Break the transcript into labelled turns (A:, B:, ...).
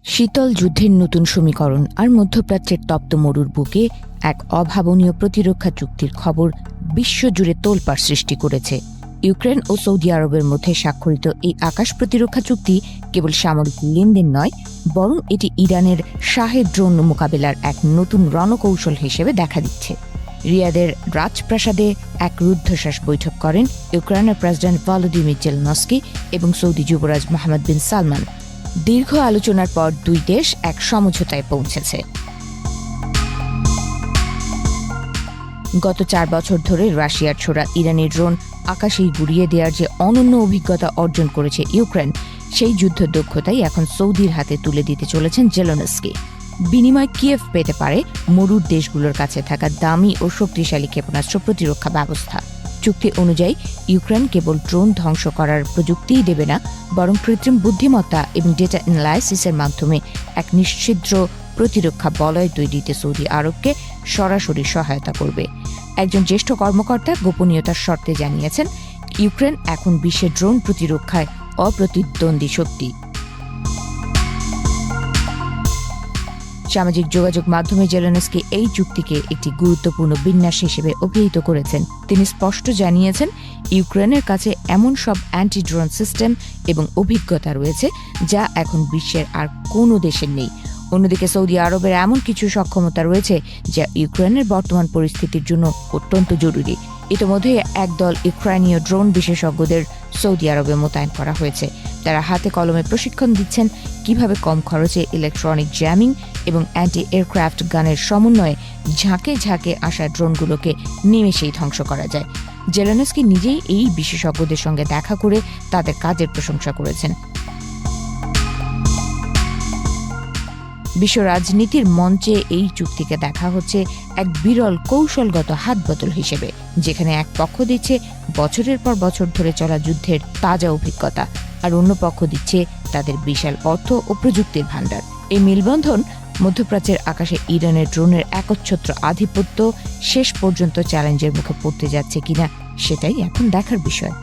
A: শীতল যুদ্ধের নতুন সমীকরণ আর মধ্যপ্রাচ্যের তপ্ত মরুর বুকে এক অভাবনীয় প্রতিরক্ষা চুক্তির খবর বিশ্বজুড়ে তোলপাড় সৃষ্টি করেছে। ইউক্রেন ও সৌদি আরবের মধ্যে স্বাক্ষরিত এই আকাশ প্রতিরক্ষা চুক্তি কেবল সামরিক লেনদেন নয়, বরং এটি ইরানের শাহেদ ড্রোন মোকাবেলার এক নতুন রণকৌশল হিসেবে দেখা দিচ্ছে। রিয়াদের রাজপ্রাসাদে এক রুদ্ধশ্বাস বৈঠক করেন ইউক্রেনের প্রেসিডেন্ট ভলোদিমির জেলেনস্কি এবং সৌদি যুবরাজ মোহাম্মদ বিন সালমান। দীর্ঘ আলোচনার পর দুই দেশ এক সমঝোতায় পৌঁছেছে। গত 4 বছর ধরে রাশিয়ার ছোড়া ইরানি ড্রোন আকাশেই গুড়িয়ে দেওয়ার যে অনন্য অভিজ্ঞতা অর্জন করেছে ইউক্রেন, সেই যুদ্ধ দক্ষতাই এখন সৌদির হাতে তুলে দিতে চলেছেন জেলেনস্কি। বিনিময় কিয়েভ পেতে পারে মরুর দেশগুলোর কাছে থাকা দামি ও শক্তিশালী ক্ষেপণাস্ত্র প্রতিরক্ষা ব্যবস্থা। চুক্তি অনুযায়ী ইউক্রেন কেবল ড্রোন ধ্বংস করার প্রযুক্তিই দেবে না, বরং কৃত্রিম বুদ্ধিমত্তা এবং ডেটা অ্যানালাইসিসের মাধ্যমে এক নিশ্ছিদ্র প্রতিরক্ষা বলয় তৈরিতে সৌদি আরবকে সরাসরি সহায়তা করবে। একজন জ্যেষ্ঠ কর্মকর্তা গোপনীয়তার শর্তে জানিয়েছেন, ইউক্রেন এখন বিশ্বের ড্রোন প্রতিরক্ষায় অপ্রতিদ্বন্দ্বী শক্তি। সামাজিক যোগাযোগ মাধ্যমে জেলেনস্কি এই চুক্তিকে একটি গুরুত্বপূর্ণ বিন্যাস হিসেবে অভিহিত করেছেন। তিনি স্পষ্ট জানিয়েছেন, ইউক্রেনের কাছে এমন সব অ্যান্টি ড্রোন সিস্টেম এবং অভিজ্ঞতা রয়েছে যা এখন বিশ্বের আর কোনো দেশের নেই। অন্যদিকে সৌদি আরবের এমন কিছু সক্ষমতা রয়েছে যা ইউক্রেনের বর্তমান পরিস্থিতির জন্য অত্যন্ত জরুরি। ইতিমধ্যে একদল ইউক্রেনীয় ড্রোন বিশেষজ্ঞদের সৌদি আরবে মোতায়েন করা হয়েছে। তারা হাতে কলমে প্রশিক্ষণ দিচ্ছেন কিভাবে কম খরচে ইলেকট্রনিক জ্যামিং এবং অ্যান্টি এয়ারক্রাফট গানের সমন্বয়ে ঝাঁকে ঝাঁকে আসা ড্রোনগুলোকে নিমেষেই ধ্বংস করা যায়। জেলেনস্কি নিজেই এই বিশেষজ্ঞদের সঙ্গে দেখা করে তাদের কাজের প্রশংসা করেছেন। বিশ্ব রাজনীতির মঞ্চে এই চুক্তিকে দেখা হচ্ছে এক বিরল কৌশলগত হাতবদল হিসেবে, যেখানে এক পক্ষ দিচ্ছে বছরের পর বছর ধরে চলা যুদ্ধের তাজা অভিজ্ঞতা, আর অন্য পক্ষ দিচ্ছে তাদের বিশাল অর্থ ও প্রযুক্তির ভাণ্ডার। এই মেলবন্ধন মধ্যপ্রাচ্যের আকাশে ইরানের ড্রোনের একচ্ছত্র আধিপত্য শেষ পর্যন্ত চ্যালেঞ্জের মুখে পড়তে যাচ্ছে কিনা, সেটাই এখন দেখার বিষয়।